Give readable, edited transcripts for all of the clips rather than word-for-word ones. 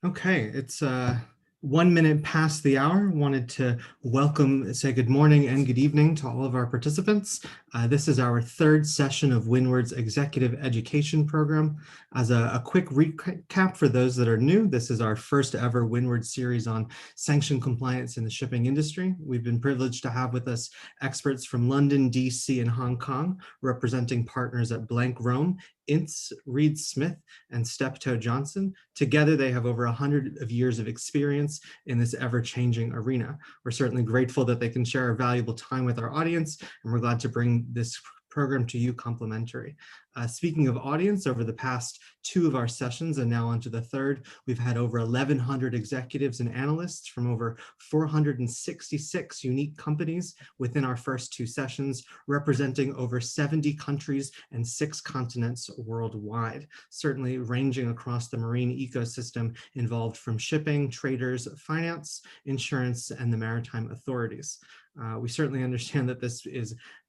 Okay, it's 1 minute past the hour. Wanted to say good morning and good evening to all of our participants. This is our third session of Windward's Executive Education Program. As a quick recap for those that are new, this is our first ever Windward series on sanction compliance in the shipping industry. We've been privileged to have with us experts from London, DC, and Hong Kong, representing partners at Blank Rome, Ince, Reed Smith, and Steptoe Johnson. Together, they have over 100 of years of experience in this ever-changing arena. We're certainly grateful that they can share our valuable time with our audience, and we're glad to bring this program to you complimentary. Speaking of audience, over the past two of our sessions and now onto the third, we've had over 1,100 executives and analysts from over 466 unique companies within our first two sessions, representing over 70 countries and 6 continents worldwide, certainly ranging across the marine ecosystem involved from shipping, traders, finance, insurance, and the maritime authorities. We certainly understand that this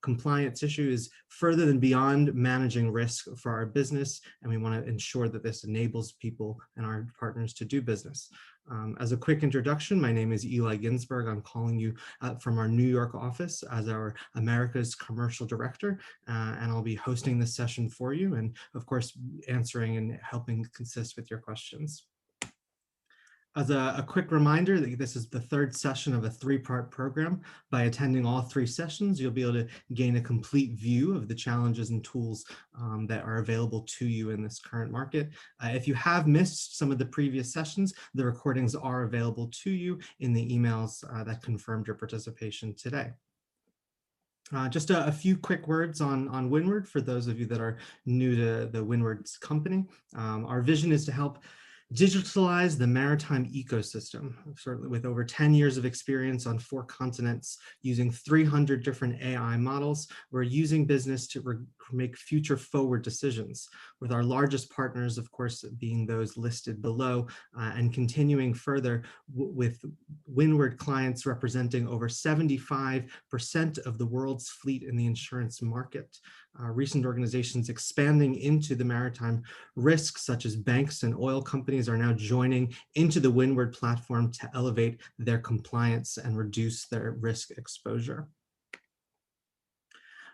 compliance issue is further than beyond managing risk for our business, and we want to ensure that this enables people and our partners to do business. As a quick introduction, my name is Eli Ginsberg. I'm calling you from our New York office as our America's Commercial Director, and I'll be hosting this session for you and, of course, answering and helping consist with your questions. As a quick reminder, this is the third session of a 3-part program. By attending all 3 sessions, you'll be able to gain a complete view of the challenges and tools that are available to you in this current market. If you have missed some of the previous sessions, the recordings are available to you in the emails that confirmed your participation today. Just a few quick words on Windward for those of you that are new to the Windward's company. Our vision is to help digitalize the maritime ecosystem, certainly with over 10 years of experience on 4 continents, using 300 different AI models. We're using business to make future forward decisions, with our largest partners, of course, being those listed below, and continuing further with Windward clients representing over 75% of the world's fleet in the insurance market. Recent organizations expanding into the maritime risks, such as banks and oil companies, are now joining into the Windward platform to elevate their compliance and reduce their risk exposure.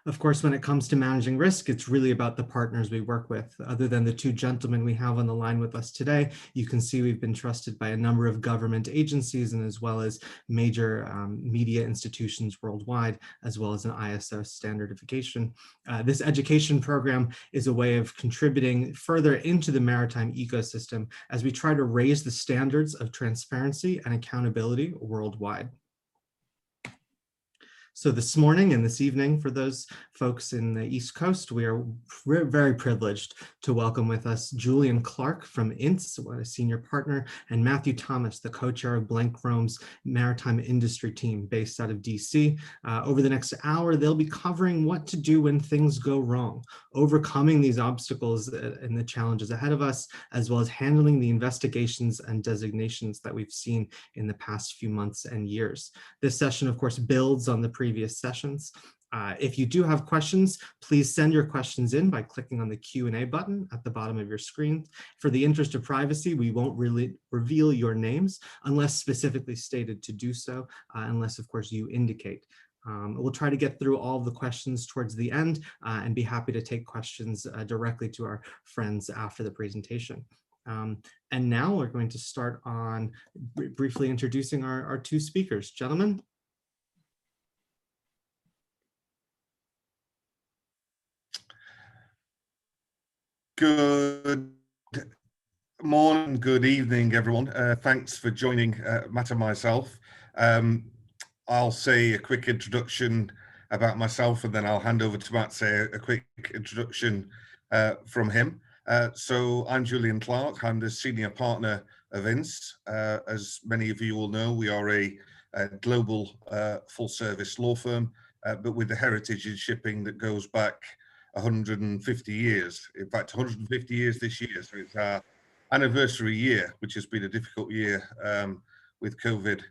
Of course, when it comes to managing risk, it's really about the partners we work with. Other than the 2 gentlemen we have on the line with us today, you can see we've been trusted by a number of government agencies and as well as major media institutions worldwide, as well as an ISO standardification. This education program is a way of contributing further into the maritime ecosystem as we try to raise the standards of transparency and accountability worldwide. So this morning and this evening, for those folks in the East Coast, we are very privileged to welcome with us Julian Clark from Ince, a senior partner, and Matthew Thomas, the co-chair of Blank Rome's maritime industry team based out of DC. Over the next hour, they'll be covering what to do when things go wrong, overcoming these obstacles and the challenges ahead of us, as well as handling the investigations and designations that we've seen in the past few months and years. This session, of course, builds on the previous sessions. If you do have questions, please send your questions in by clicking on the Q&A button at the bottom of your screen. For the interest of privacy, we won't really reveal your names unless specifically stated to do so, unless, of course, you indicate. We'll try to get through all of the questions towards the end and be happy to take questions directly to our friends after the presentation. And now we're going to start on briefly introducing our 2 speakers. Gentlemen. Good morning, good evening, everyone. Thanks for joining Matt and myself. I'll say a quick introduction about myself, and then I'll hand over to Matt to say a quick introduction from him. So I'm Julian Clark. I'm the senior partner of Ince. As many of you will know, we are a global full-service law firm, but with a heritage in shipping that goes back 150 years. In fact, 150 years this year. So it's our anniversary year, which has been a difficult year with COVID,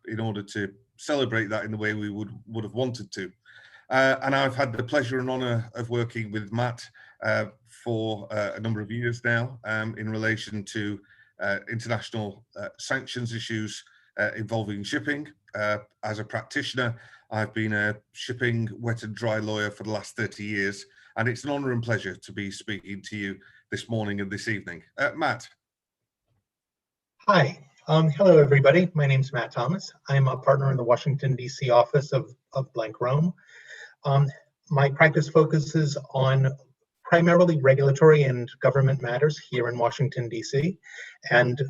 in order to celebrate that in the way we would have wanted to. And I've had the pleasure and honor of working with Matt for a number of years now in relation to international sanctions issues involving shipping. As a practitioner, I've been a shipping wet and dry lawyer for the last 30 years, and it's an honour and pleasure to be speaking to you this morning and this evening. Matt. Hi. Hello, everybody. My name is Matt Thomas. I'm a partner in the Washington, D.C. office of Blank Rome. My practice focuses on primarily regulatory and government matters here in Washington, D.C. And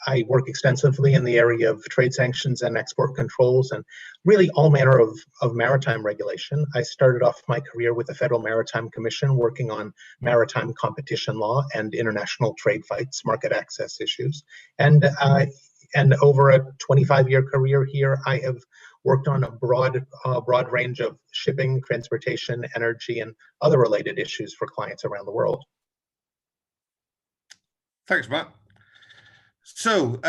I work extensively in the area of trade sanctions and export controls and really all manner of maritime regulation. I started off my career with the Federal Maritime Commission working on maritime competition law and international trade fights, market access issues. And over a 25-year career here, I have worked on a broad range of shipping, transportation, energy, and other related issues for clients around the world. Thanks, Matt. So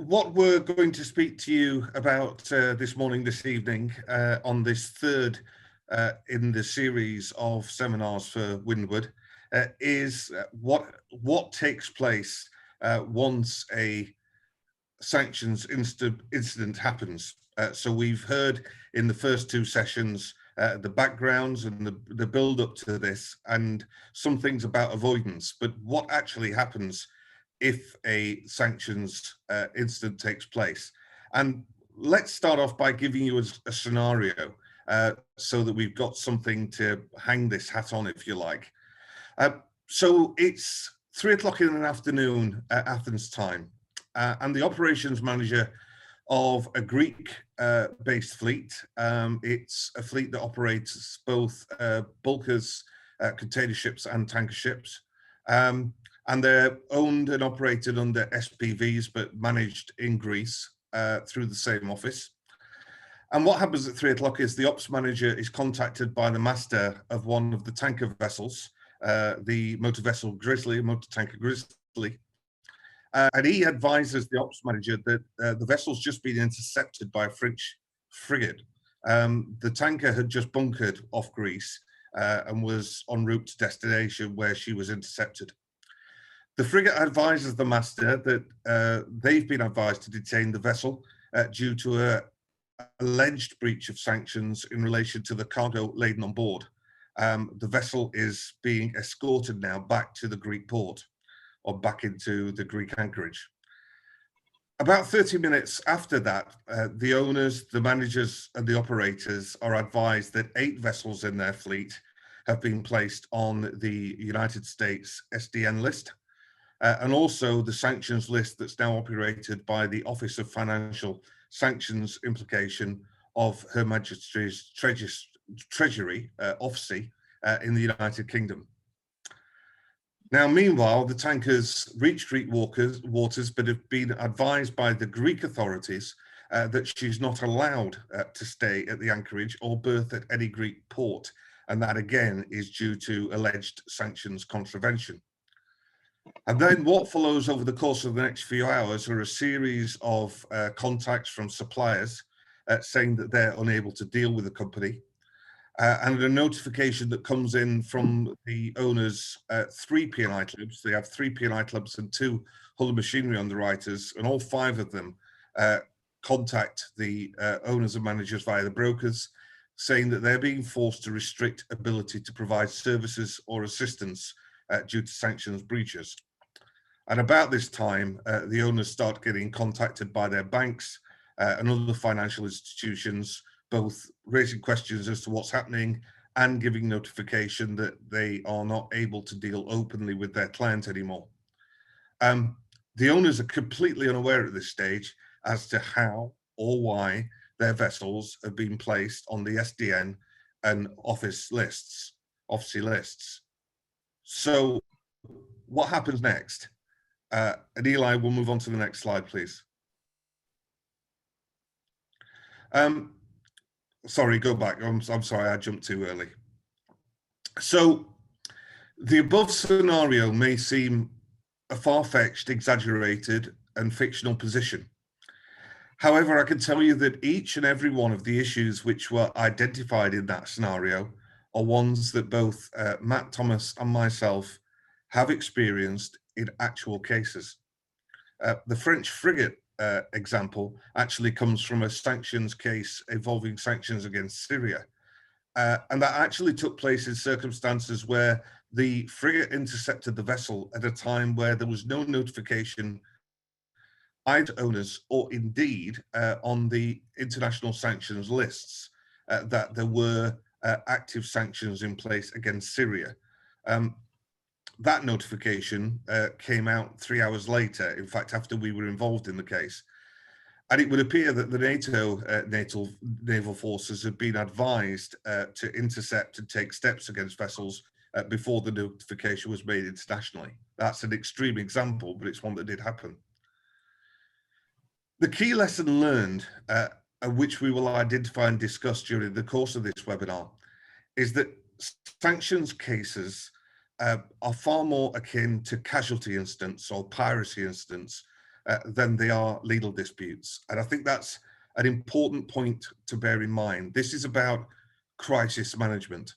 what we're going to speak to you about this morning, this evening, on this third in the series of seminars for Windward, is what takes place once a sanctions incident happens. So we've heard in the first two sessions the backgrounds and the build up to this and some things about avoidance, but what actually happens if a sanctions incident takes place. And let's start off by giving you a scenario so that we've got something to hang this hat on, if you like. So it's 3 o'clock in the afternoon at Athens time, and the operations manager of a Greek-based fleet. It's a fleet that operates both bulkers, container ships and tanker ships. And they're owned and operated under SPVs, but managed in Greece through the same office. And what happens at 3 o'clock is the ops manager is contacted by the master of one of the tanker vessels, the motor vessel Grizzly, motor tanker Grizzly. And he advises the ops manager that the vessel's just been intercepted by a French frigate. The tanker had just bunkered off Greece and was en route to destination where she was intercepted. The frigate advises the master that they've been advised to detain the vessel due to an alleged breach of sanctions in relation to the cargo laden on board. The vessel is being escorted now back to the Greek port or back into the Greek anchorage. About 30 minutes after that, the owners, the managers and the operators are advised that 8 vessels in their fleet have been placed on the United States SDN list. And also the sanctions list that's now operated by the Office of Financial Sanctions Implication of Her Majesty's Treasury, OFSI, in the United Kingdom. Now, meanwhile, the tankers reached Greek waters, but have been advised by the Greek authorities that she's not allowed to stay at the anchorage or berth at any Greek port. And that, again, is due to alleged sanctions contravention. And then what follows over the course of the next few hours are a series of contacts from suppliers saying that they're unable to deal with the company, and a notification that comes in from the owners' 3 P&I clubs. They have 3 P&I clubs and 2 hull and machinery underwriters, and all 5 of them contact the owners and managers via the brokers, saying that they're being forced to restrict ability to provide services or assistance due to sanctions breaches. And about this time, the owners start getting contacted by their banks and other financial institutions, both raising questions as to what's happening and giving notification that they are not able to deal openly with their client anymore. The owners are completely unaware at this stage as to how or why their vessels have been placed on the SDN and OFSI lists. So what happens next? And Eli, we'll move on to the next slide, please. Sorry, go back. I'm sorry, I jumped too early. So the above scenario may seem a far-fetched, exaggerated, and fictional position. However, I can tell you that each and every one of the issues which were identified in that scenario are ones that both Matt Thomas and myself have experienced in actual cases. The French frigate example actually comes from a sanctions case involving sanctions against Syria. And that actually took place in circumstances where the frigate intercepted the vessel at a time where there was no notification either owners or indeed on the international sanctions lists that there were active sanctions in place against Syria. That notification came out 3 hours later, in fact, after we were involved in the case. And it would appear that the NATO naval forces had been advised to intercept and take steps against vessels before the notification was made internationally. That's an extreme example, but it's one that did happen. The key lesson learned, which we will identify and discuss during the course of this webinar, is that sanctions cases are far more akin to casualty incidents or piracy incidents than they are legal disputes. And I think that's an important point to bear in mind. This is about crisis management.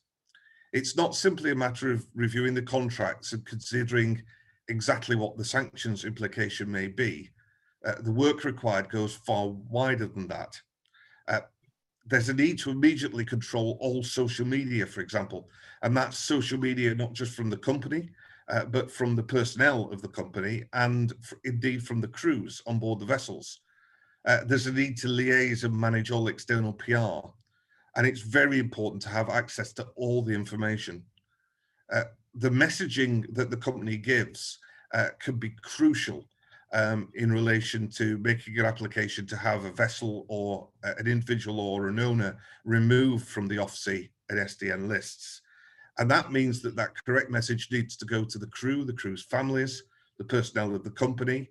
It's not simply a matter of reviewing the contracts and considering exactly what the sanctions implication may be. The work required goes far wider than that. There's a need to immediately control all social media, for example, and that's social media not just from the company, but from the personnel of the company and indeed from the crews on board the vessels. There's a need to liaise and manage all external PR, and it's very important to have access to all the information. The messaging that the company gives can be crucial in relation to making an application to have a vessel or an individual or an owner removed from the OFSI and SDN lists. And that means that that correct message needs to go to the crew, the crew's families, the personnel of the company,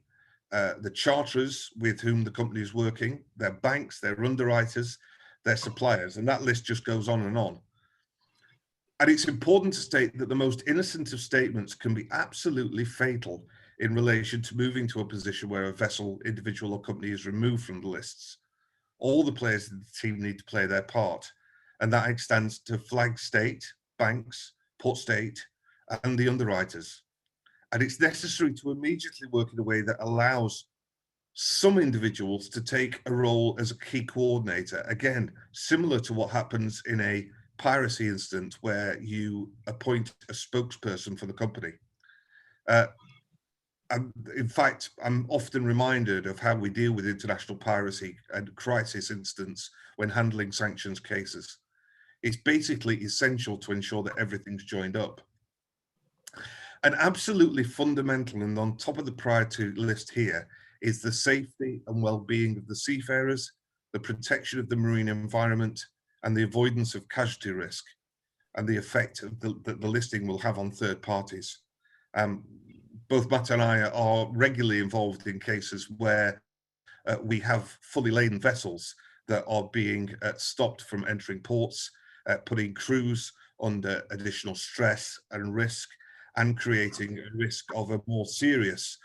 the charterers with whom the company is working, their banks, their underwriters, their suppliers, and that list just goes on and on. And it's important to state that the most innocent of statements can be absolutely fatal in relation to moving to a position where a vessel, individual or company is removed from the lists. All the players in the team need to play their part, and that extends to flag state, banks, port state, and the underwriters. And it's necessary to immediately work in a way that allows some individuals to take a role as a key coordinator, again, similar to what happens in a piracy incident where you appoint a spokesperson for the company. In fact, I'm often reminded of how we deal with international piracy and crisis incidents when handling sanctions cases. It's basically essential to ensure that everything's joined up. And absolutely fundamental and on top of the priority list here is the safety and well-being of the seafarers, the protection of the marine environment, and the avoidance of casualty risk, and the effect that the listing will have on third parties. Both Matt and I are regularly involved in cases where we have fully laden vessels that are being stopped from entering ports, putting crews under additional stress and risk, and creating a risk of a more serious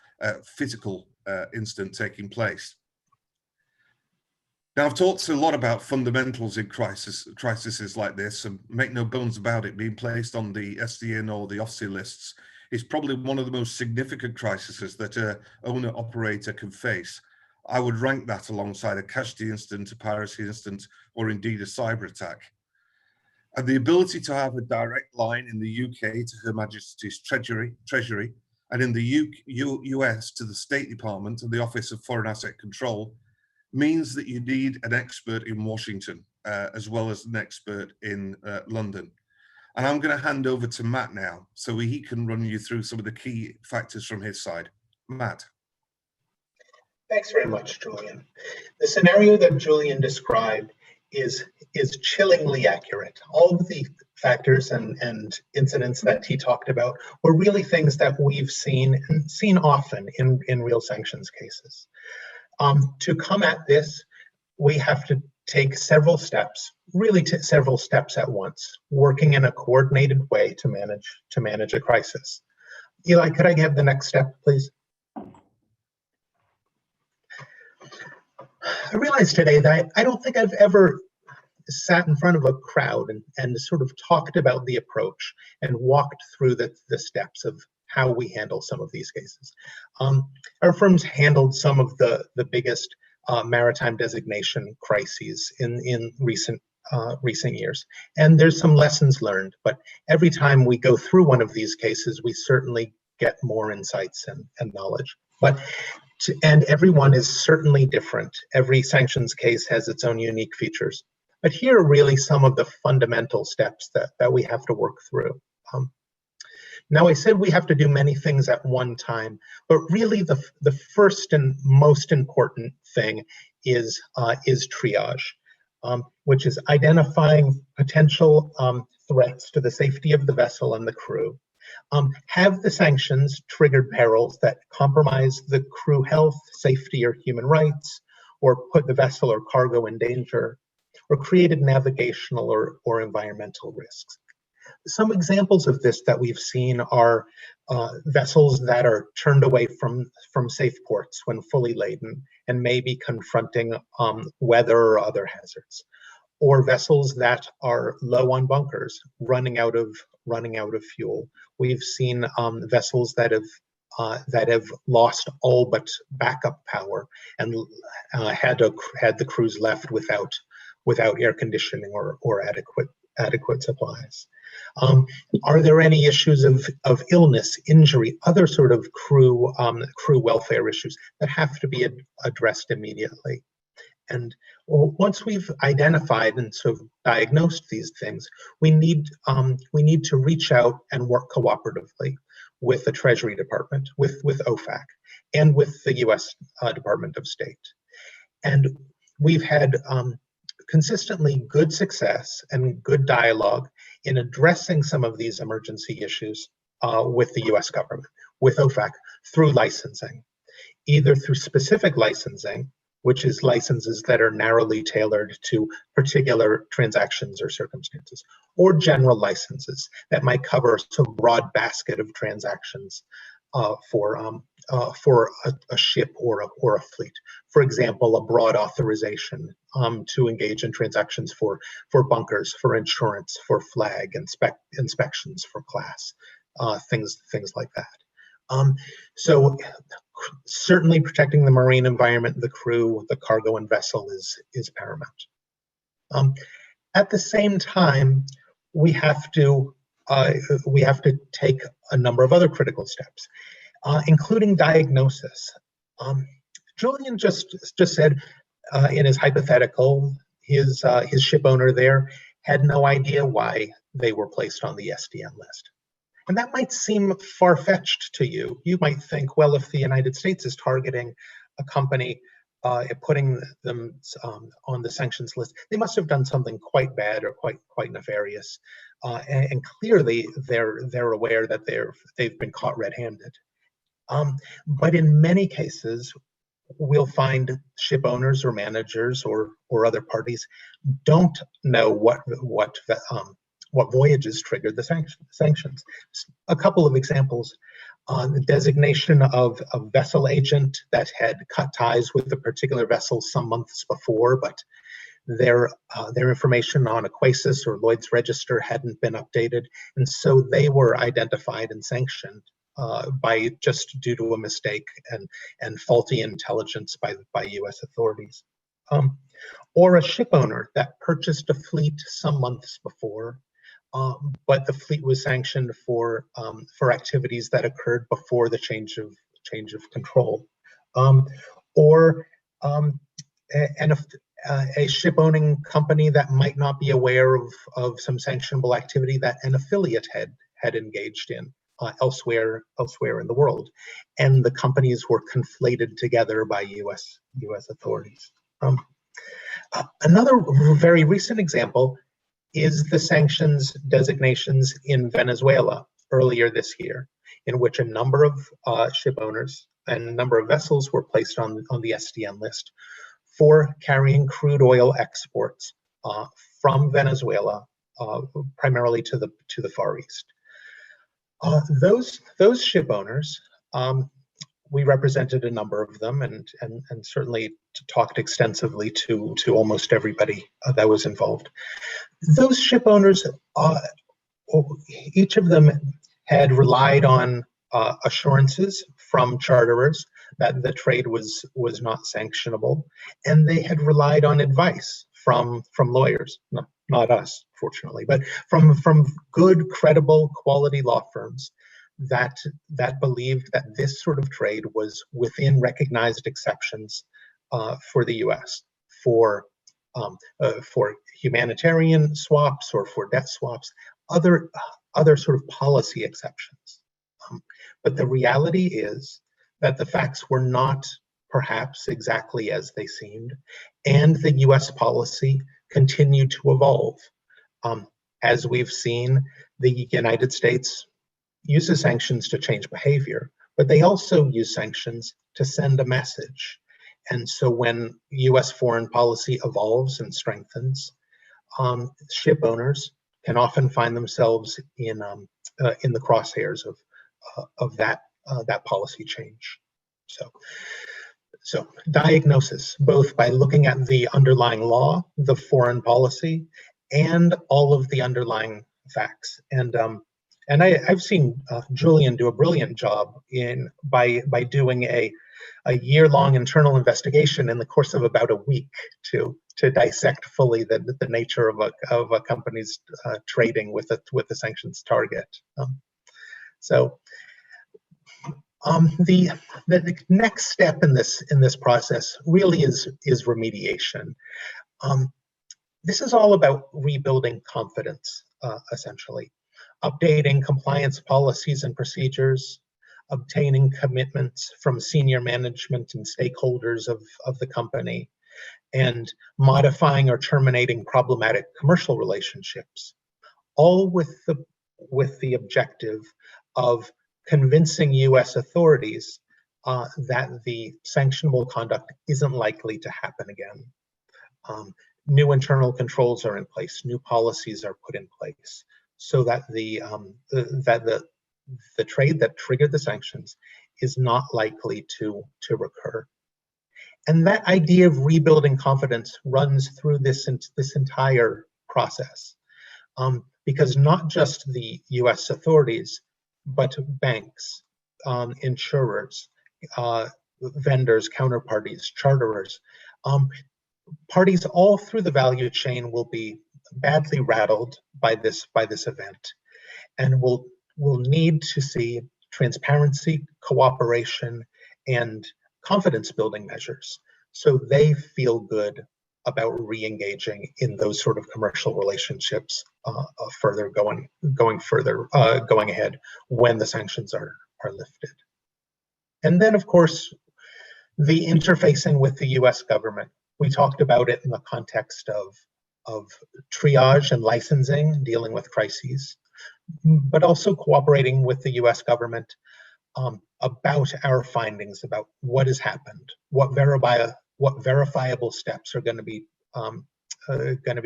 physical incident taking place. Now, I've talked a lot about fundamentals in crises like this, and make no bones about it, being placed on the SDN or the OFSI lists is probably one of the most significant crises that an owner-operator can face. I would rank that alongside a casualty incident, a piracy incident, or indeed a cyber attack. And the ability to have a direct line in the UK to Her Majesty's Treasury, and in the US to the State Department and the Office of Foreign Asset Control means that you need an expert in Washington, as well as an expert in London. And I'm going to hand over to Matt now, so he can run you through some of the key factors from his side. Matt. Thanks very much, Julian. The scenario that Julian described is chillingly accurate. All of the factors and incidents that he talked about were really things that we've seen often in real sanctions cases. To come at this, we have to take several steps, several steps at once, working in a coordinated way to manage a crisis. Eli, could I have the next step, please? I realized today that I don't think I've ever sat in front of a crowd and sort of talked about the approach and walked through the steps of how we handle some of these cases. Our firms handled some of the biggest maritime designation crises in recent years, and there's some lessons learned. But every time we go through one of these cases, we certainly get more insights and knowledge. And every one is certainly different. Every sanctions case has its own unique features. But here are really some of the fundamental steps that we have to work through. Now, I said we have to do many things at one time, but really the first and most important thing is triage, which is identifying potential threats to the safety of the vessel and the crew. Have the sanctions triggered perils that compromise the crew health, safety, or human rights, or put the vessel or cargo in danger, or created navigational or environmental risks? Some examples of this that we've seen are vessels that are turned away from safe ports when fully laden and may be confronting weather or other hazards, or vessels that are low on bunkers, running out of fuel. We've seen vessels that have lost all but backup power and had the crews left without air conditioning or adequate supplies. Are there any issues of illness, injury, other sort of crew welfare issues that have to be addressed immediately? And once we've identified and sort of diagnosed these things, we need to reach out and work cooperatively with the Treasury Department, with OFAC, and with the U.S. Department of State. And we've had consistently good success and good dialogue in addressing some of these emergency issues with the U.S. government, with OFAC, through licensing, either through specific licensing, which is licenses that are narrowly tailored to particular transactions or circumstances, or general licenses that might cover some broad basket of transactions for a ship or a fleet. For example, a broad authorization to engage in transactions for bunkers, for insurance, for flag inspections, for class, things like that. So certainly protecting the marine environment, the crew, the cargo, and vessel is paramount. At the same time, we have to take a number of other critical steps, including diagnosis. Julian just said in his hypothetical, his ship owner there had no idea why they were placed on the SDN list. And that might seem far-fetched to you. You might think, well, if the United States is targeting a company, putting them on the sanctions list, they must have done something quite bad or quite nefarious. And clearly, they're aware that they've been caught red-handed. But in many cases, we'll find ship owners or managers or other parties don't know what voyages triggered the sanctions. A couple of examples: the designation of a vessel agent that had cut ties with a particular vessel some months before, but their information on Aquasis or Lloyd's Register hadn't been updated, and so they were identified and sanctioned by just due to a mistake and faulty intelligence by U.S. authorities. Or a ship owner that purchased a fleet some months before, but the fleet was sanctioned for activities that occurred before the change of control, or a ship owning company that might not be aware of some sanctionable activity that an affiliate had engaged in elsewhere in the world, and the companies were conflated together by U.S. authorities. Another very recent example is the sanctions designations in Venezuela earlier this year, in which a number of ship owners and a number of vessels were placed on the SDN list for carrying crude oil exports from Venezuela, primarily to the Far East. Those ship owners, we represented a number of them, and certainly talked extensively to almost everybody that was involved. Those ship owners, each of them had relied on assurances from charterers that the trade was not sanctionable, and they had relied on advice from lawyers, not us, fortunately, but from good, credible, quality law firms that believed that this sort of trade was within recognized exceptions for the U.S. for humanitarian swaps or for debt swaps, other sort of policy exceptions. But the reality is that the facts were not perhaps exactly as they seemed, and the US policy continued to evolve. As we've seen, the United States uses sanctions to change behavior, but they also use sanctions to send a message. And so when US foreign policy evolves and strengthens, ship owners can often find themselves in the crosshairs of that policy change. So diagnosis, both by looking at the underlying law, the foreign policy, and all of the underlying facts. And I've seen Julian do a brilliant job by doing a year-long internal investigation in the course of about a week to dissect fully the nature of a company's trading with a sanctions target. The next step in this process really is remediation. This is all about rebuilding confidence, essentially, updating compliance policies and procedures, obtaining commitments from senior management and stakeholders of the company, and modifying or terminating problematic commercial relationships, all with the objective of convincing US authorities that the sanctionable conduct isn't likely to happen again. New internal controls are in place, new policies are put in place, so that the trade that triggered the sanctions is not likely to recur. And that idea of rebuilding confidence runs through this entire process, because not just the US authorities, but banks, insurers, vendors, counterparties, charterers, parties all through the value chain will be badly rattled by this event, and will need to see transparency, cooperation, and confidence building measures so they feel good about re-engaging in those sort of commercial relationships going ahead when the sanctions are lifted. And then, of course, the interfacing with the US government. We talked about it in the context of triage and licensing, dealing with crises, but also cooperating with the US government about our findings about what has happened, what verifiable steps are going to be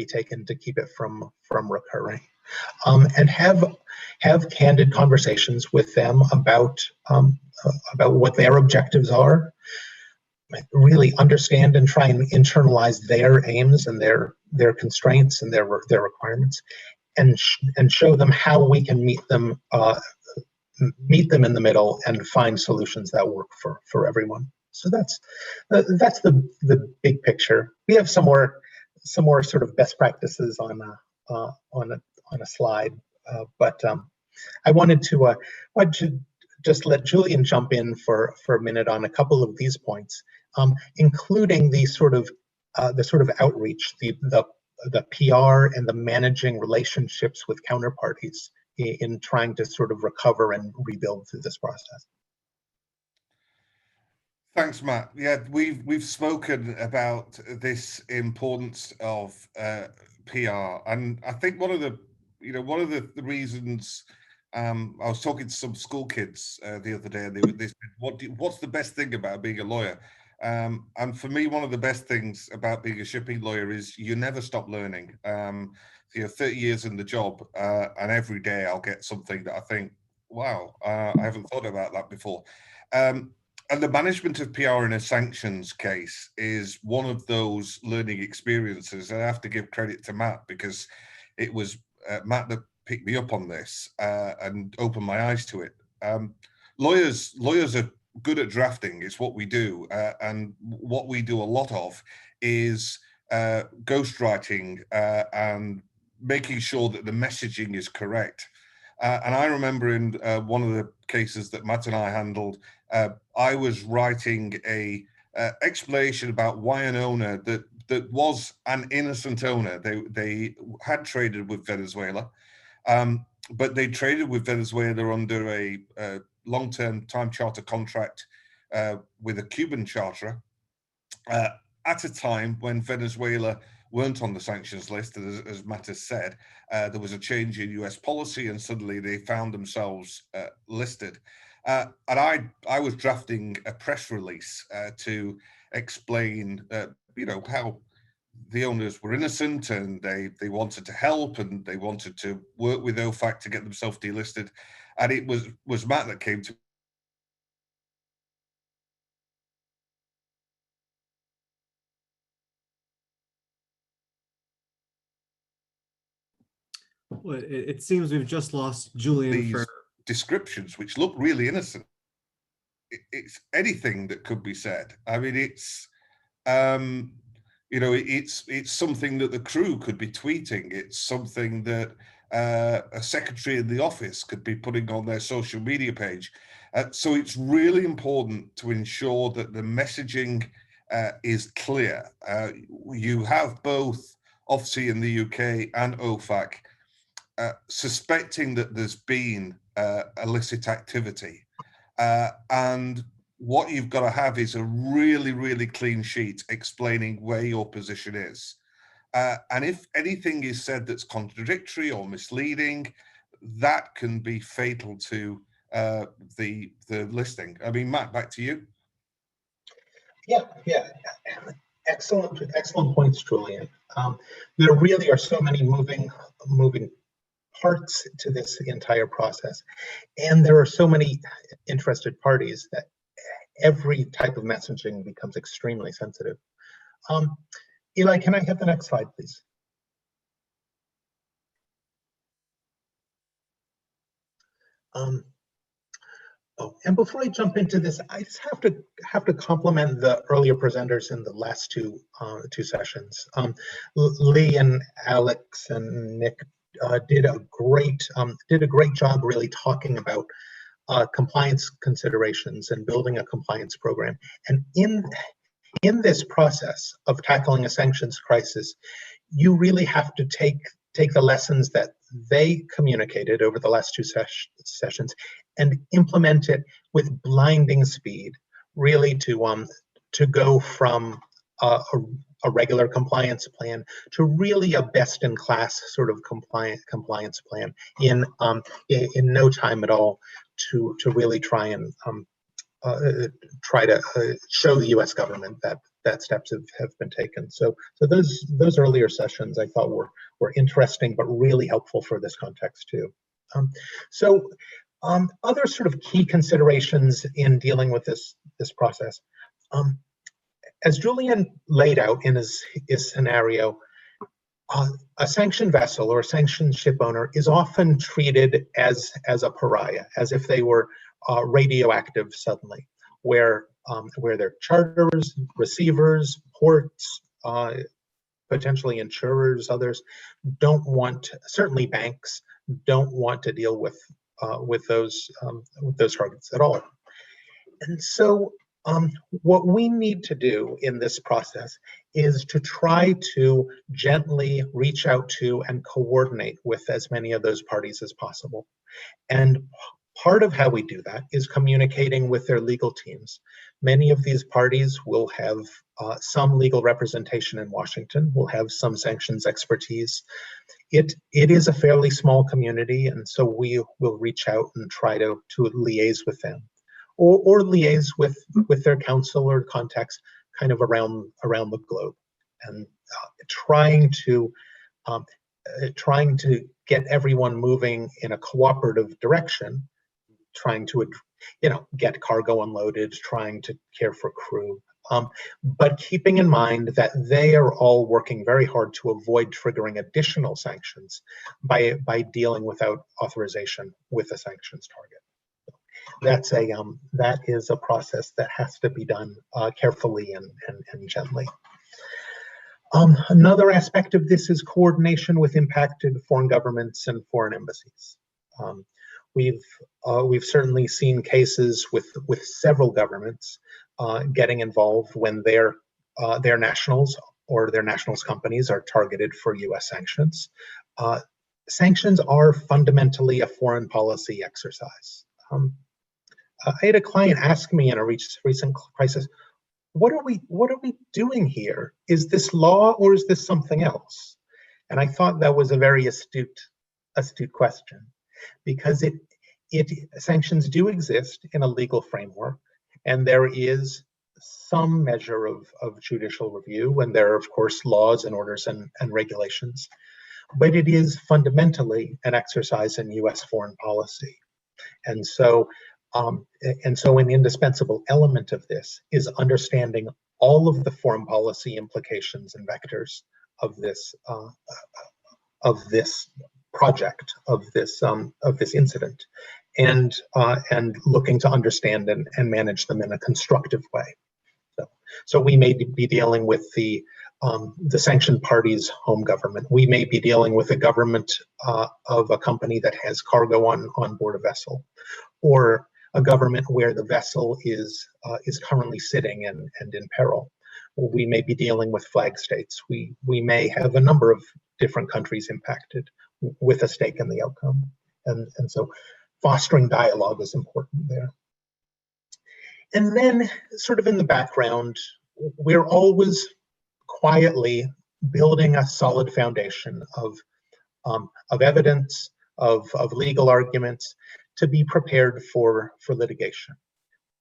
taken to keep it from recurring, and have candid conversations with them about what their objectives are. Really understand and try and internalize their aims and their constraints and their requirements, and show them how we can meet them in the middle and find solutions that work for everyone. So that's the big picture. We have some more sort of best practices on a slide, but I wanted to just let Julian jump in for a minute on a couple of these points, including the sort of outreach, the PR and the managing relationships with counterparties in trying to sort of recover and rebuild through this process. Thanks, Matt. Yeah, we've spoken about this importance of PR, and I think one of the reasons. I was talking to some school kids the other day, and they said, "What's the best thing about being a lawyer?" And for me, one of the best things about being a shipping lawyer is you never stop learning. 30 years in the job, and every day I'll get something that I think, "Wow, I haven't thought about that before." And the management of PR in a sanctions case is one of those learning experiences. And I have to give credit to Matt, because it was Matt that picked me up on this and opened my eyes to it. lawyers are good at drafting. It's what we do, and what we do a lot of is ghostwriting and making sure that the messaging is correct. And I remember in one of the cases that Matt and I handled, I was writing a explanation about why an owner that was an innocent owner, they had traded with Venezuela, but they traded with Venezuela under a long-term time charter contract with a Cuban charterer at a time when Venezuela weren't on the sanctions list. As Matt has said, there was a change in US policy and suddenly they found themselves listed. And I was drafting a press release to explain, how the owners were innocent and they wanted to help and they wanted to work with OFAC to get themselves delisted. And it was Matt that came to Well, it seems we've just lost Julian these for descriptions, which look really innocent. It's anything that could be said. I mean, it's it's something that the crew could be tweeting. It's something that a secretary in the office could be putting on their social media page. So it's really important to ensure that the messaging is clear. You have both OFSI in the UK and OFAC suspecting that there's been illicit activity. And what you've got to have is a really, really clean sheet explaining where your position is. And if anything is said that's contradictory or misleading, that can be fatal to the listing. I mean, Matt, back to you. Yeah. Excellent points, Julian. There really are so many moving parts to this entire process, and there are so many interested parties that every type of messaging becomes extremely sensitive. Eli, can I have the next slide, please? And before I jump into this, I just have to compliment the earlier presenters in the last two sessions. Lee and Alex and Nick did a great job really talking about compliance considerations and building a compliance program. And in this process of tackling a sanctions crisis, you really have to take the lessons that they communicated over the last two sessions and implement it with blinding speed, really to go from a regular compliance plan to really a best-in-class sort of compliance plan in no time at all, to really try to show the U.S. government that steps have been taken. So those earlier sessions I thought were interesting, but really helpful for this context too. Other sort of key considerations in dealing with this process. As Julian laid out in his scenario, a sanctioned vessel or a sanctioned ship owner is often treated as a pariah, as if they were radioactive suddenly, where their charterers, receivers, ports, potentially insurers, others certainly banks don't want to deal with those targets at all. And so what we need to do in this process is to try to gently reach out to and coordinate with as many of those parties as possible. And part of how we do that is communicating with their legal teams. Many of these parties will have some legal representation in Washington, will have some sanctions expertise. It is a fairly small community, and so we will reach out and try to liaise with them, or liaise with their counsel or contacts kind of around the globe, and trying to get everyone moving in a cooperative direction, trying to get cargo unloaded, trying to care for crew, but keeping in mind that they are all working very hard to avoid triggering additional sanctions by dealing without authorization with a sanctions target. that is a process that has to be done carefully and gently. Another aspect of this is coordination with impacted foreign governments and foreign embassies. We've certainly seen cases with several governments getting involved when their nationals or their nationals' companies are targeted for U.S. sanctions. Sanctions are fundamentally a foreign policy exercise. I had a client ask me in a recent crisis, what are we doing here? Is this law or is this something else? And I thought that was a very astute question, because sanctions do exist in a legal framework, and there is some measure of judicial review, and there are, of course, laws and orders and regulations, but it is fundamentally an exercise in U.S. foreign policy. And so an indispensable element of this is understanding all of the foreign policy implications and vectors of this project, of this incident, and looking to understand and manage them in a constructive way. So we may be dealing with the sanctioned party's home government. We may be dealing with a government of a company that has cargo on board a vessel, or a government where the vessel is currently sitting and in peril. We may be dealing with flag states. We may have a number of different countries impacted with a stake in the outcome. And so fostering dialogue is important there. And then, sort of in the background, we're always quietly building a solid foundation of evidence, of legal arguments, to be prepared for litigation.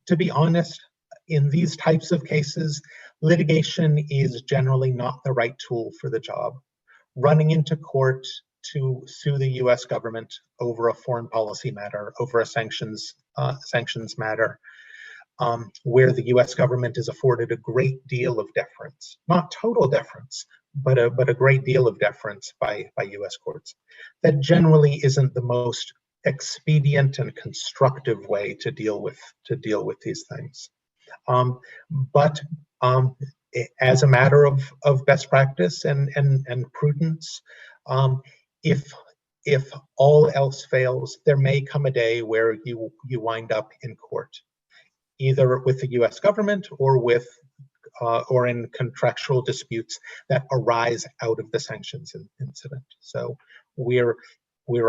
To be honest, in these types of cases, litigation is generally not the right tool for the job. Running into court to sue the US government over a foreign policy matter, over a sanctions matter, where the US government is afforded a great deal of deference, not total deference, but a great deal of deference by US courts. That generally isn't the most expedient and constructive way to deal with these things. But as a matter of best practice and prudence, if all else fails, there may come a day where you wind up in court, either with the US government or in contractual disputes that arise out of the sanctions incident. So we're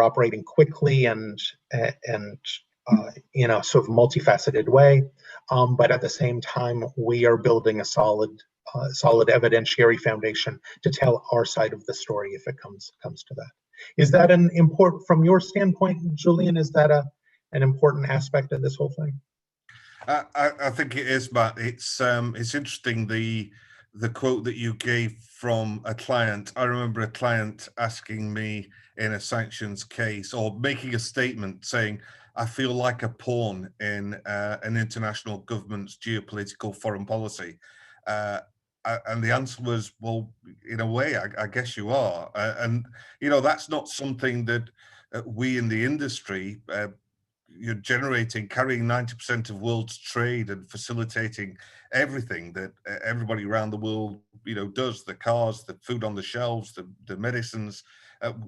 operating quickly and in a sort of multifaceted way, but at the same time, we are building a solid evidentiary foundation to tell our side of the story if it comes to that. Is that an important, from your standpoint, Julian? Is that an important aspect of this whole thing? I think it is, Matt. It's interesting, the quote that you gave from a client. I remember a client asking me in a sanctions case, or making a statement saying, I feel like a pawn in an international government's geopolitical foreign policy. And the answer was, well, in a way, I guess you are. And, that's not something that we in the industry, you're carrying 90% of world's trade and facilitating everything that everybody around the world, does, the cars, the food on the shelves, the medicines.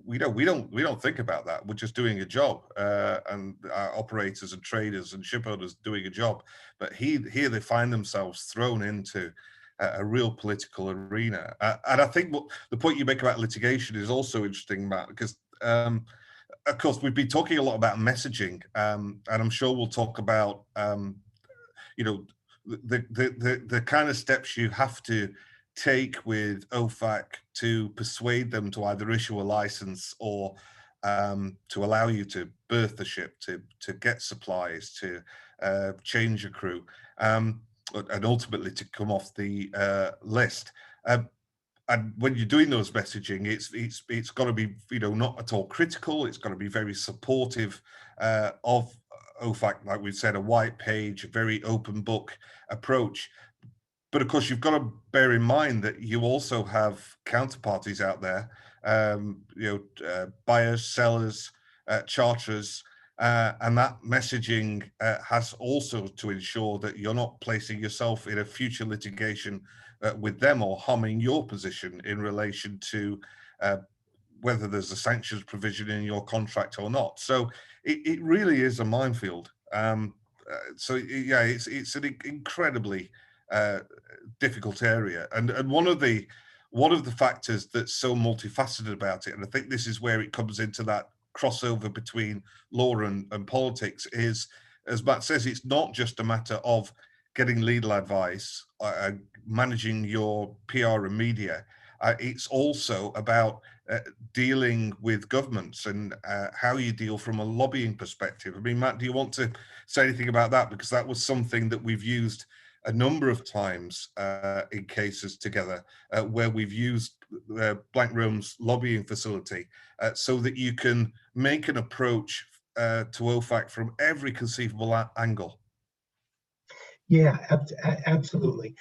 We don't think about that. We're just doing a job, and our operators and traders and shipowners doing a job. But here they find themselves thrown into a real political arena. And I think the point you make about litigation is also interesting, Matt, because of course, we've been talking a lot about messaging, and I'm sure we'll talk about, the kind of steps you have to take with OFAC to persuade them to either issue a license or to allow you to berth the ship, to get supplies, to change a crew, and ultimately to come off the list. And when you're doing those messaging, it's got to be, not at all critical. It's got to be very supportive of OFAC, like we said, a white page, a very open book approach. But of course, you've got to bear in mind that you also have counterparties out there, buyers, sellers, charterers, And that messaging has also to ensure that you're not placing yourself in a future litigation with them or harming your position in relation to whether there's a sanctions provision in your contract or not. So it really is a minefield. So yeah, it's an incredibly difficult area, and one of the factors that's so multifaceted about it, and I think this is where it comes into that crossover between law and politics, is, as Matt says, it's not just a matter of getting legal advice, managing your PR and media. It's also about dealing with governments and how you deal from a lobbying perspective. I mean, Matt, do you want to say anything about that? Because that was something that we've used a number of times in cases together where we've used Blank Rome's lobbying facility so that you can make an approach to OFAC from every conceivable angle. Yeah, absolutely.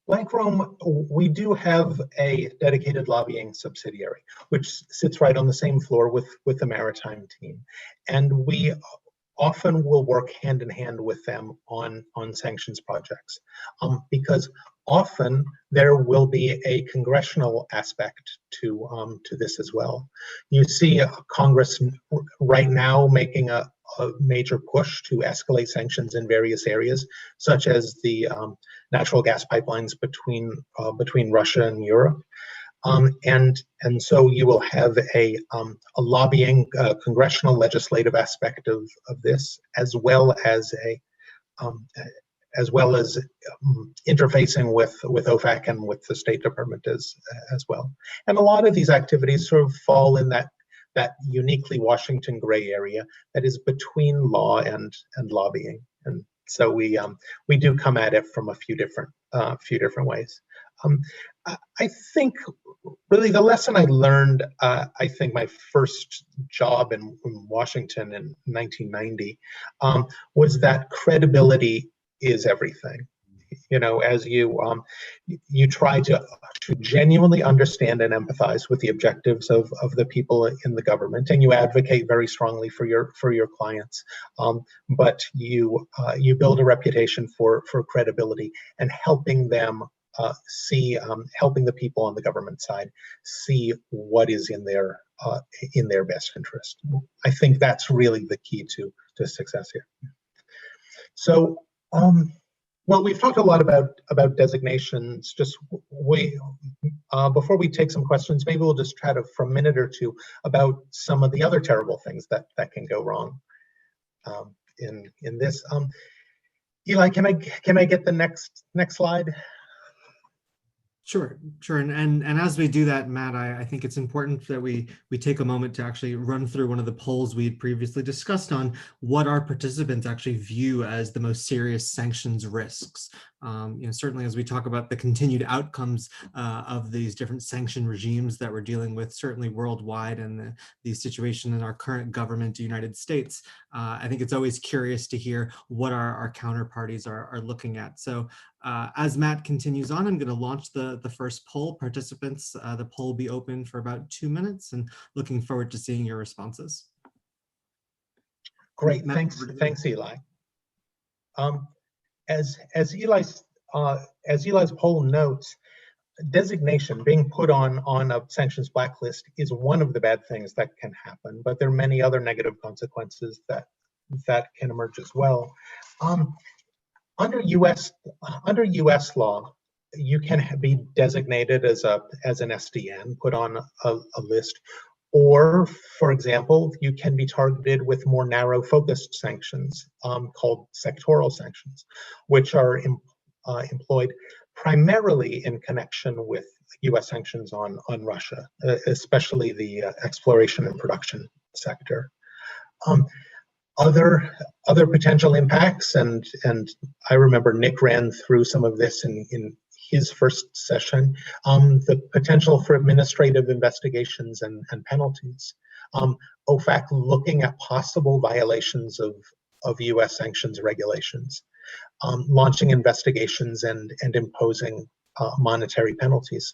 Blank Rome, we do have a dedicated lobbying subsidiary, which sits right on the same floor with the maritime team. And we often will work hand in hand with them on sanctions projects, because often there will be a congressional aspect to this as well. You see Congress right now making a major push to escalate sanctions in various areas, such as the natural gas pipelines between Russia and Europe. And so you will have a lobbying congressional legislative aspect of this, as well as interfacing with OFAC and with the State Department as well. And a lot of these activities sort of fall in that uniquely Washington gray area that is between law and lobbying. And so we do come at it from a few different ways. I think really the lesson I learned, I think my first job in Washington in 1990 was that credibility is everything. You know, as you try to genuinely understand and empathize with the objectives of the people in the government, and you advocate very strongly for your clients, but you build a reputation for credibility and helping them helping the people on the government side see what is in their best interest. I think that's really the key to success here. So. Well, we've talked a lot about designations. Just before we take some questions, maybe we'll just chat for a minute or two about some of the other terrible things that can go wrong in this. Eli, can I get the next slide? Sure. And as we do that, Matt, I think it's important that we take a moment to actually run through one of the polls we had previously discussed on what our participants actually view as the most serious sanctions risks. Certainly as we talk about the continued outcomes of these different sanction regimes that we're dealing with, certainly worldwide, and the situation in our current government, the United States, I think it's always curious to hear what our counterparties are looking at. So as Matt continues on, I'm going to launch the first poll. Participants, the poll will be open for about 2 minutes, and looking forward to seeing your responses. Great, Matt, thanks, Eli. As Eli's poll notes, designation, being put on a sanctions blacklist, is one of the bad things that can happen, but there are many other negative consequences that can emerge as well. Under U.S. law, you can be designated as an SDN, put on a list, or, for example, you can be targeted with more narrow focused sanctions called sectoral sanctions, which are employed primarily in connection with U.S. sanctions on Russia, especially the exploration and production sector. Other potential impacts, and I remember Nick ran through some of this in his first session, the potential for administrative investigations and penalties. OFAC looking at possible violations of U.S. sanctions regulations, launching investigations and imposing monetary penalties.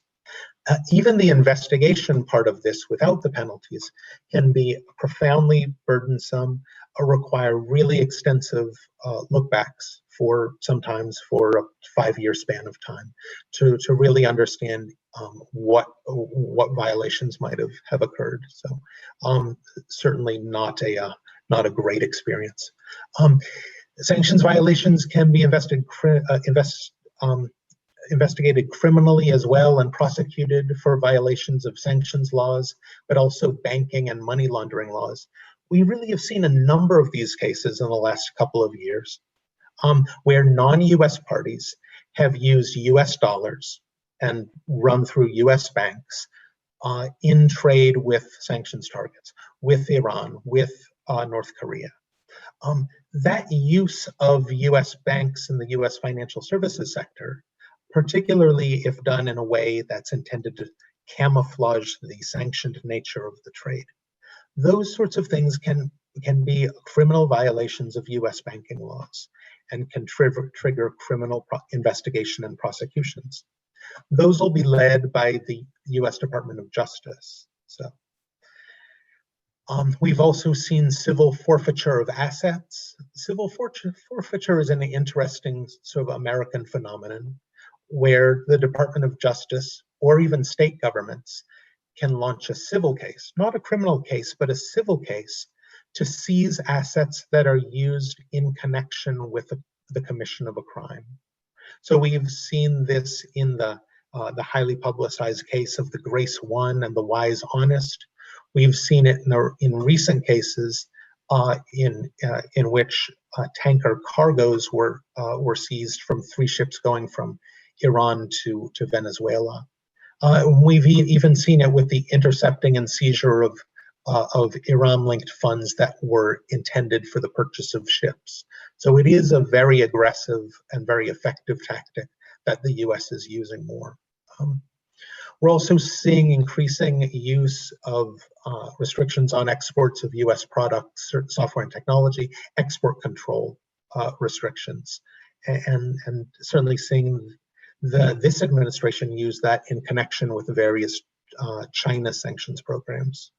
Even the investigation part of this without the penalties can be profoundly burdensome or require really extensive lookbacks sometimes for a 5-year span of time to really understand what violations might have occurred. So certainly not a great experience. Sanctions violations can be investigated criminally as well and prosecuted for violations of sanctions laws, but also banking and money laundering laws. We really have seen a number of these cases in the last couple of years where non-US parties have used US dollars and run through US banks in trade with sanctions targets, with Iran, with North Korea. That use of US banks in the US financial services sector, particularly if done in a way that's intended to camouflage the sanctioned nature of the trade. Those sorts of things can be criminal violations of US banking laws and can trigger criminal investigation and prosecutions. Those will be led by the US Department of Justice. So we've also seen civil forfeiture of assets. Civil forfeiture is an interesting sort of American phenomenon where the Department of Justice or even state governments can launch a civil case, not a criminal case, but a civil case to seize assets that are used in connection with the commission of a crime. So we've seen this in the highly publicized case of the Grace One and the Wise Honest. We've seen it in recent cases in which tanker cargoes were seized from 3 ships going from Iran to Venezuela. We've even seen it with the intercepting and seizure of Iran-linked funds that were intended for the purchase of ships. So it is a very aggressive and very effective tactic that the US is using more. We're also seeing increasing use of restrictions on exports of US products, software and technology, export control restrictions, and certainly seeing this administration use that in connection with the various China sanctions programs.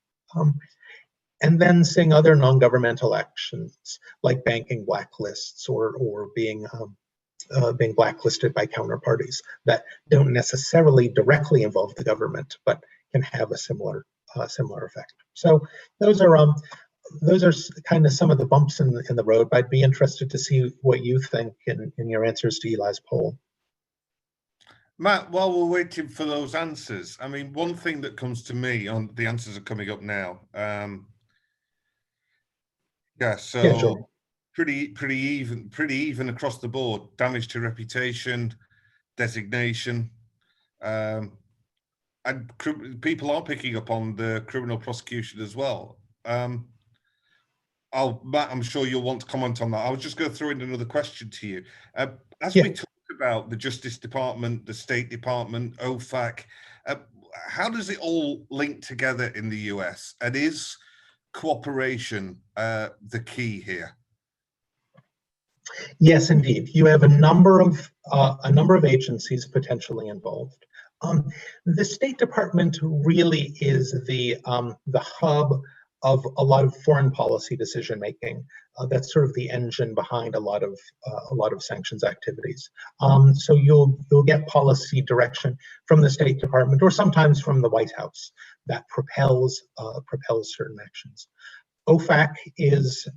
And then seeing other non-governmental actions like banking blacklists or being blacklisted by counterparties that don't necessarily directly involve the government, but can have a similar effect. So those are kind of some of the bumps in the road. But I'd be interested to see what you think in your answers to Eli's poll. Matt, while we're waiting for those answers, I mean, one thing that comes to me on the answers are coming up now. So pretty even across the board. Damage to reputation, designation, and people are picking up on the criminal prosecution as well. Matt, I'm sure you'll want to comment on that. I was just going to throw in another question to you. We talk about the Justice Department, the State Department, OFAC, how does it all link together in the US? And is cooperation the key here? Yes, indeed. You have a number of agencies potentially involved. The State Department really is the hub of a lot of foreign policy decision making. That's sort of the engine behind a lot of sanctions activities. So you'll get policy direction from the State Department or sometimes from the White House that propels certain actions. OFAC is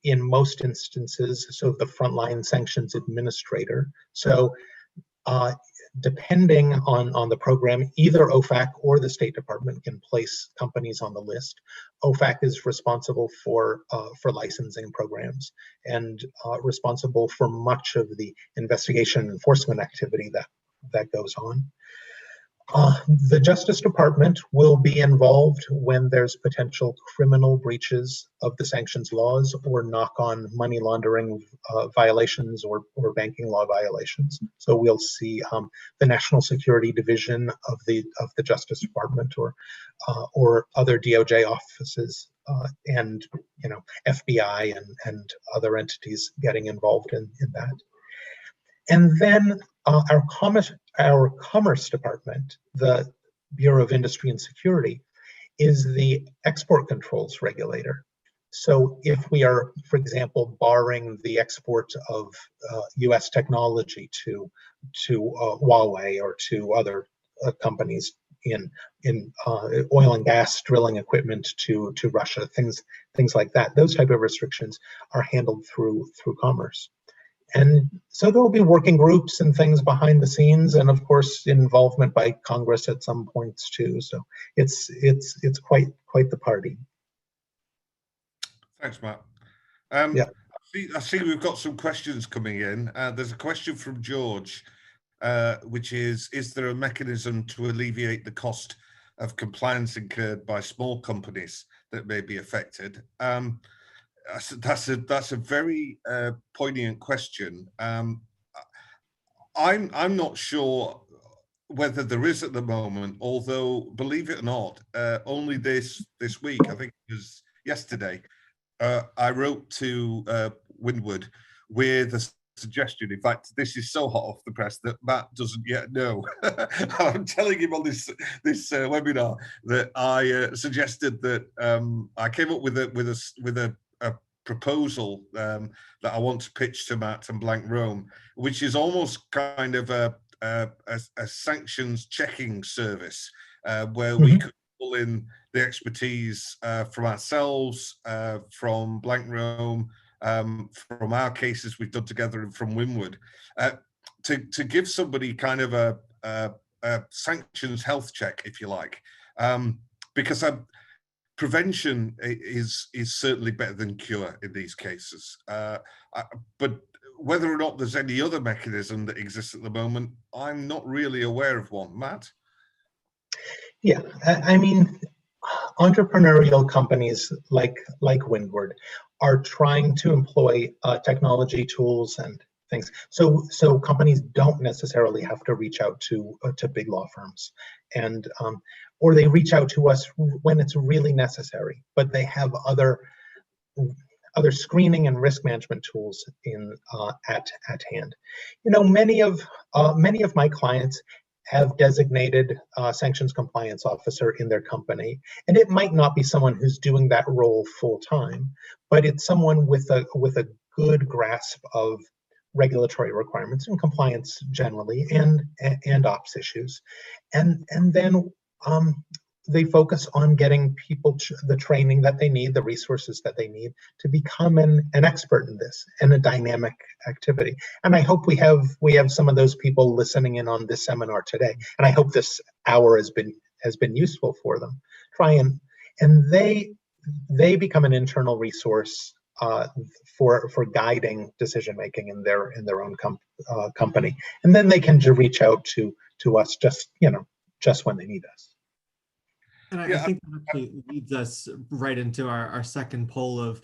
in most instances sort of the frontline sanctions administrator. So depending on the program, either OFAC or the State Department can place companies on the list. OFAC is responsible for licensing programs and responsible for much of the investigation and enforcement activity that goes on. The Justice Department will be involved when there's potential criminal breaches of the sanctions laws or knock-on money laundering violations or banking law violations. So we'll see the National Security Division of the Justice Department or other DOJ offices and FBI and other entities getting involved in that. And then our Commerce Department, the Bureau of Industry and Security is the export controls regulator. So if we are, for example, barring the export of US technology to Huawei or to other companies in oil and gas drilling equipment to Russia, things like that, those type of restrictions are handled through commerce. And so there will be working groups and things behind the scenes, and of course involvement by Congress at some points too. So it's quite the party. Thanks, Matt. Yeah. I see we've got some questions coming in. There's a question from George, which is there a mechanism to alleviate the cost of compliance incurred by small companies that may be affected? That's a very poignant question. I'm not sure whether there is at the moment, although believe it or not, only this week, I think it was yesterday, I wrote to Windward with a suggestion. In fact, this is so hot off the press that Matt doesn't yet know. I'm telling him on this webinar that I suggested that I came up with a proposal that I want to pitch to Matt and Blank Rome, which is almost kind of a sanctions checking service where we could pull in the expertise from ourselves, from Blank Rome, from our cases we've done together, and from Windward, to give somebody kind of a sanctions health check, if you like, because prevention is certainly better than cure in these cases. But whether or not there's any other mechanism that exists at the moment, I'm not really aware of one. Matt? Yeah, I mean, entrepreneurial companies like Windward are trying to employ technology tools and things. So companies don't necessarily have to reach out to big law firms, and or they reach out to us when it's really necessary. But they have other screening and risk management tools at hand. You know, many of my clients have designated sanctions compliance officer in their company, and it might not be someone who's doing that role full time, but it's someone with a good grasp of regulatory requirements and compliance generally, and ops issues, and then they focus on getting people the training that they need, the resources that they need to become an expert in this and a dynamic activity. And I hope we have some of those people listening in on this seminar today. And I hope this hour has been useful for them. And they become an internal resource for guiding decision making in their own company. And then they can reach out to us just when they need us. And I think that actually leads us right into our second poll of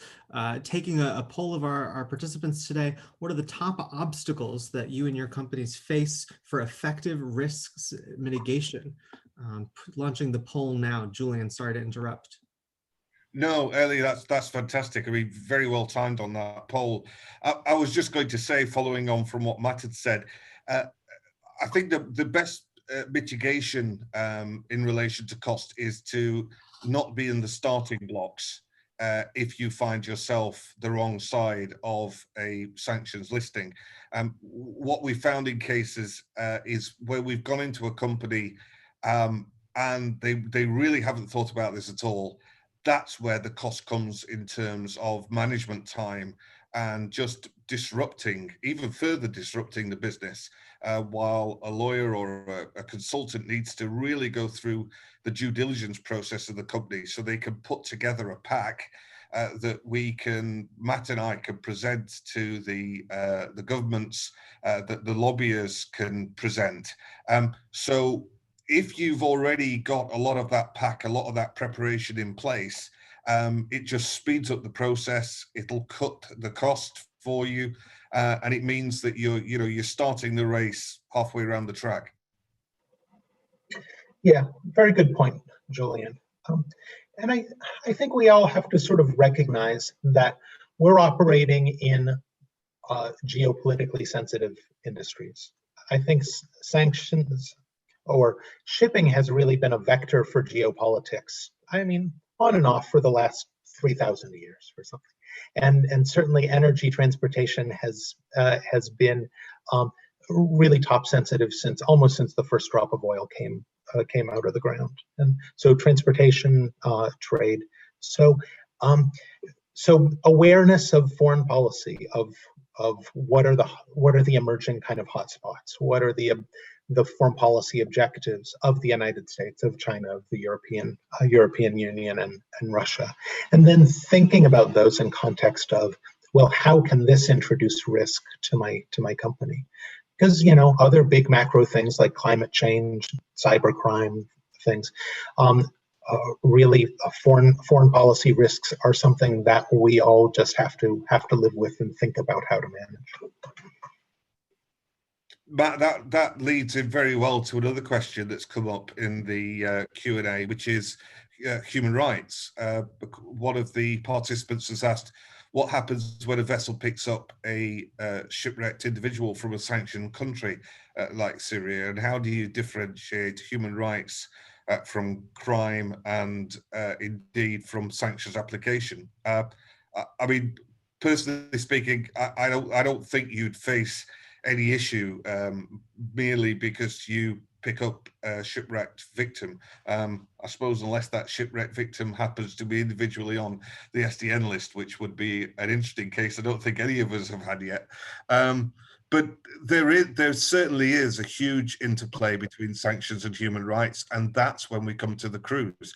taking a poll of our participants today. What are the top obstacles that you and your companies face for effective risks mitigation? Launching the poll now. Julian, sorry to interrupt. No, Ellie, that's fantastic. I mean, very well timed on that poll. I was just going to say, following on from what Matt had said, I think the best mitigation in relation to cost is to not be in the starting blocks if you find yourself the wrong side of a sanctions listing. What we found in cases is where we've gone into a company and they really haven't thought about this at all. That's where the cost comes in terms of management time and just even further disrupting the business, while a lawyer or a consultant needs to really go through the due diligence process of the company so they can put together a pack that Matt and I can present to the governments, that the lobbyists can present. So if you've already got a lot of that pack, a lot of that preparation in place, it just speeds up the process. It'll cut the cost for you, and it means that you're starting the race halfway around the track. Yeah, very good point, Julian. And I think we all have to sort of recognize that we're operating in geopolitically sensitive industries. I think sanctions or shipping has really been a vector for geopolitics. I mean, on and off for the last 3,000 years or something. And certainly energy transportation has been really top sensitive almost since the first drop of oil came out of the ground. And so transportation, trade. So so awareness of foreign policy, of what are the emerging kind of hotspots, what are the foreign policy objectives of the United States, of China, of the European Union, and Russia, and then thinking about those in context of, well, how can this introduce risk to my company? Because other big macro things like climate change, cybercrime, things. Really, foreign policy risks are something that we all just have to live with and think about how to manage. Matt, that leads in very well to another question that's come up in the Q&A, which is human rights. One of the participants has asked, what happens when a vessel picks up a shipwrecked individual from a sanctioned country like Syria, and how do you differentiate human rights from crime and indeed from sanctions application? I mean, personally speaking, I don't think you'd face any issue merely because you pick up a shipwrecked victim. I suppose unless that shipwrecked victim happens to be individually on the SDN list, which would be an interesting case I don't think any of us have had yet. But there certainly is a huge interplay between sanctions and human rights, and that's when we come to the crews.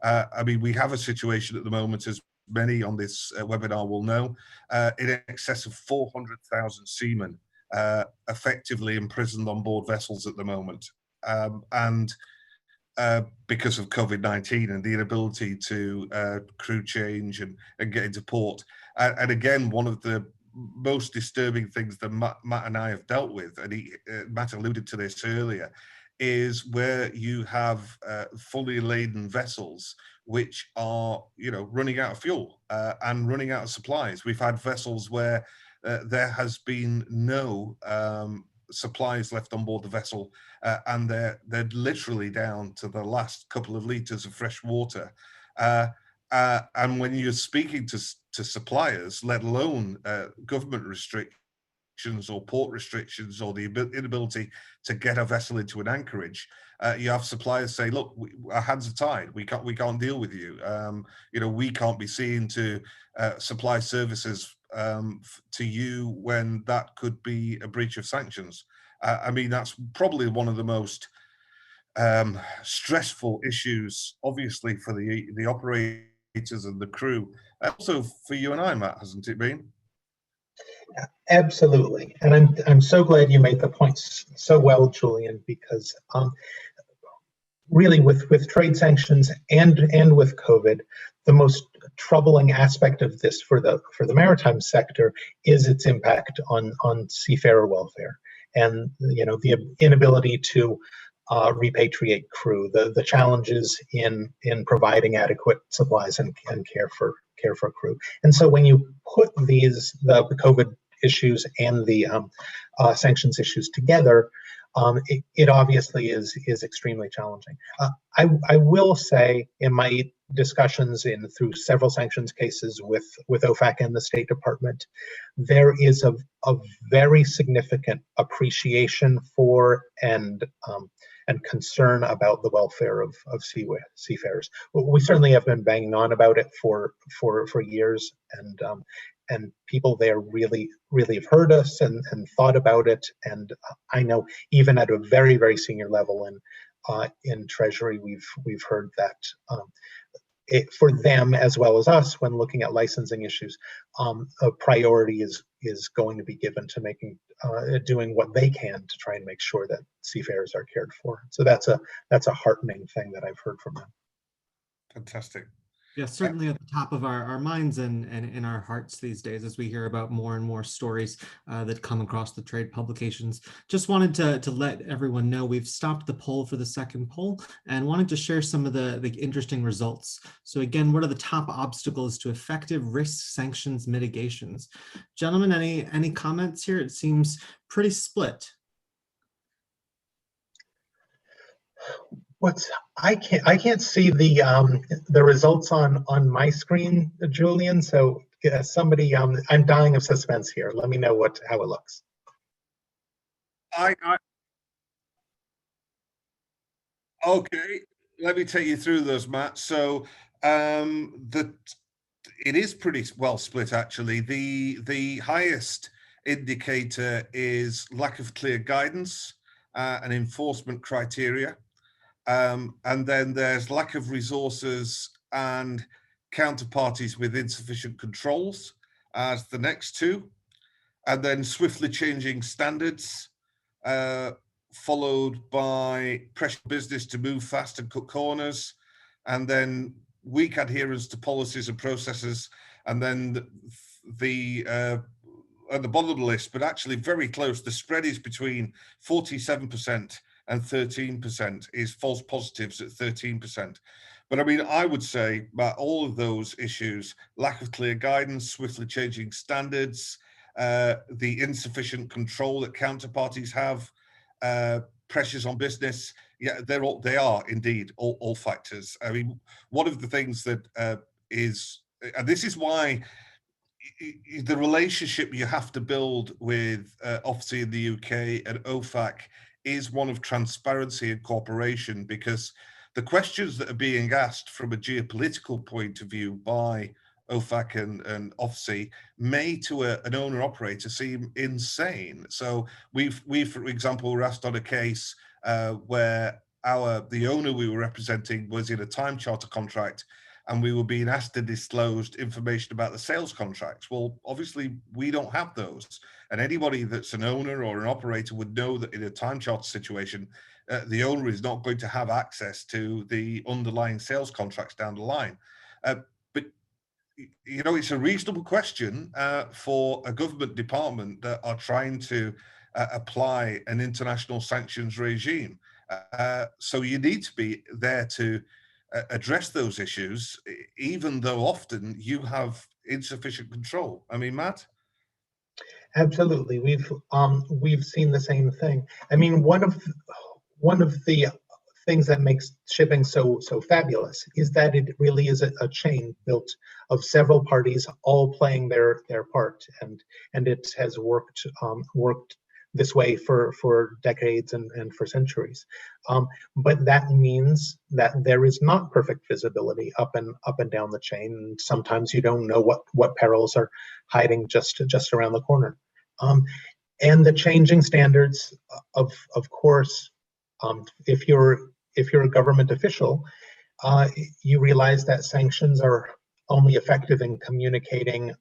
I mean, we have a situation at the moment, as many on this webinar will know, in excess of 400,000 seamen effectively imprisoned on board vessels at the moment. And because of COVID-19 and the inability to crew change and get into port. And again, one of the most disturbing things that Matt and I have dealt with, and Matt alluded to this earlier, is where you have fully laden vessels which are, running out of fuel and running out of supplies. We've had vessels where there has been no supplies left on board the vessel, and they're literally down to the last couple of liters of fresh water. And when you're speaking to suppliers, let alone government restrictions or port restrictions or the inability to get a vessel into an anchorage, you have suppliers say, look, our hands are tied. We can't deal with you. We can't be seen to supply services to you when that could be a breach of sanctions. I mean, that's probably one of the most stressful issues, obviously, for the operators and the crew. Also for you and I, Matt, hasn't it been? Absolutely, and I'm so glad you made the points so well, Julian, because really with trade sanctions and with COVID, the most troubling aspect of this for the maritime sector is its impact on seafarer welfare, and the inability to repatriate crew, the challenges in providing adequate supplies and care for crew. And so when you put the COVID issues and the sanctions issues together, it obviously is extremely challenging. I will say, in my discussions through several sanctions cases with OFAC and the State Department, there is a very significant appreciation for and concern about the welfare of seafarers. We certainly have been banging on about it for years, and people there really have heard us and thought about it. And I know even at a very, very senior level in Treasury, we've heard that for them as well as us, when looking at licensing issues, a priority is going to be given to doing what they can to try and make sure that seafarers are cared for. So that's a heartening thing that I've heard from them. Fantastic. Yeah, certainly at the top of our minds and in our hearts these days, as we hear about more and more stories that come across the trade publications. Just wanted to let everyone know we've stopped the poll for the second poll and wanted to share some of the interesting results. So again, what are the top obstacles to effective risk sanctions mitigations? Gentlemen, any comments here? It seems pretty split. I can't see the results on my screen, Julian. So somebody, I'm dying of suspense here. Let me know how it looks. Okay, let me take you through those, Matt. So it is pretty well split, actually. The highest indicator is lack of clear guidance and enforcement criteria. And then there's lack of resources and counterparties with insufficient controls as the next two. And then swiftly changing standards, followed by pressure business to move fast and cut corners, and then weak adherence to policies and processes, and then at the bottom of the list, but actually very close, the spread is between 47% and 13%, is false positives at 13%. But I mean, I would say about all of those issues, lack of clear guidance, swiftly changing standards, the insufficient control that counterparties have, pressures on business. Yeah, they are indeed all factors. I mean, one of the things that is, and this is why the relationship you have to build with OFSI in the UK and OFAC is one of transparency and cooperation, because the questions that are being asked from a geopolitical point of view by OFAC and OFSI may to an owner operator seem insane. So we for example were asked on a case where the owner we were representing was in a time charter contract, and we were being asked to disclose information about the sales contracts. Well, obviously we don't have those, and anybody that's an owner or an operator would know that in a time charter situation, the owner is not going to have access to the underlying sales contracts down the line. But you know, it's a reasonable question for a government department that are trying to apply an international sanctions regime. So you need to be there to address those issues, even though often you have insufficient control. I mean, Matt? Absolutely, we've seen the same thing. I mean, one of the things that makes shipping so fabulous is that it really is a chain built of several parties all playing their part, and it has worked this way for decades and for centuries. But that means that there is not perfect visibility up and down the chain, and sometimes you don't know what perils are hiding just around the corner. And the changing standards, of course, if you're a government official, you realize that sanctions are only effective in communicating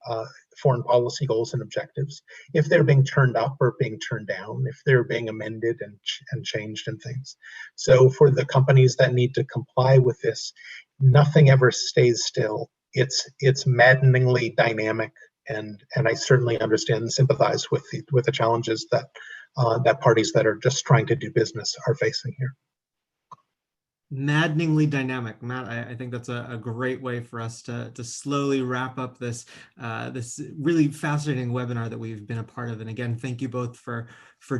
foreign policy goals and objectives if they're being turned up or being turned down, if they're being amended and changed and things. So for the companies that need to comply with this, nothing ever stays still. It's maddeningly dynamic, and I certainly understand and sympathize with the challenges that parties that are just trying to do business are facing here. Maddeningly dynamic, Matt. I think that's a great way for us to slowly wrap up this this really fascinating webinar that we've been a part of. And again, thank you both for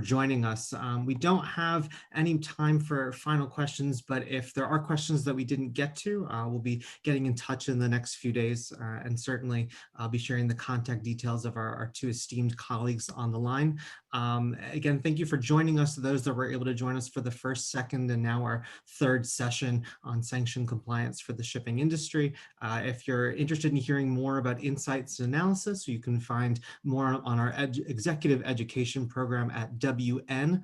joining us. We don't have any time for final questions, but if there are questions that we didn't get to, we'll be getting in touch in the next few days, and certainly I'll be sharing the contact details of our two esteemed colleagues on the line. Again, thank you for joining us, those that were able to join us for the first, second, and now our third session on sanction compliance for the shipping industry. If you're interested in hearing more about insights and analysis, you can find more on our executive education program at WNWD.com.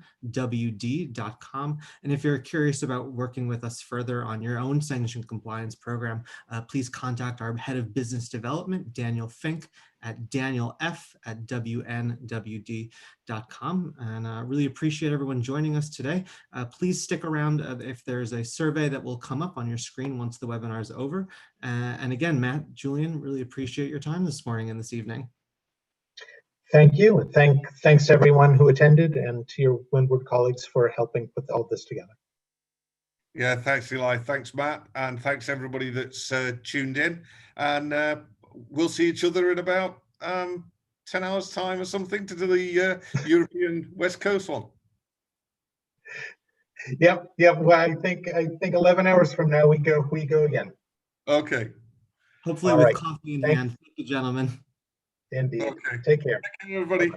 And if you're curious about working with us further on your own sanction compliance program, please contact our head of business development, Daniel Fink, at danielf@WNWD.com. And really appreciate everyone joining us today. Please stick around if there's a survey that will come up on your screen once the webinar is over. And again, Matt, Julian, really appreciate your time this morning and this evening. Thank you, and thanks to everyone who attended, and to your Windward colleagues for helping put all this together. Yeah, thanks, Eli. Thanks, Matt. And thanks, everybody that's tuned in. And we'll see each other in about 10 hours' time or something to do the European West Coast one. Yep, yep. Well, I think 11 hours from now we go again. Okay. Hopefully All with right. coffee in Thank- hand. Thank you, gentlemen. Indeed. Okay. Take care. Thank you, everybody.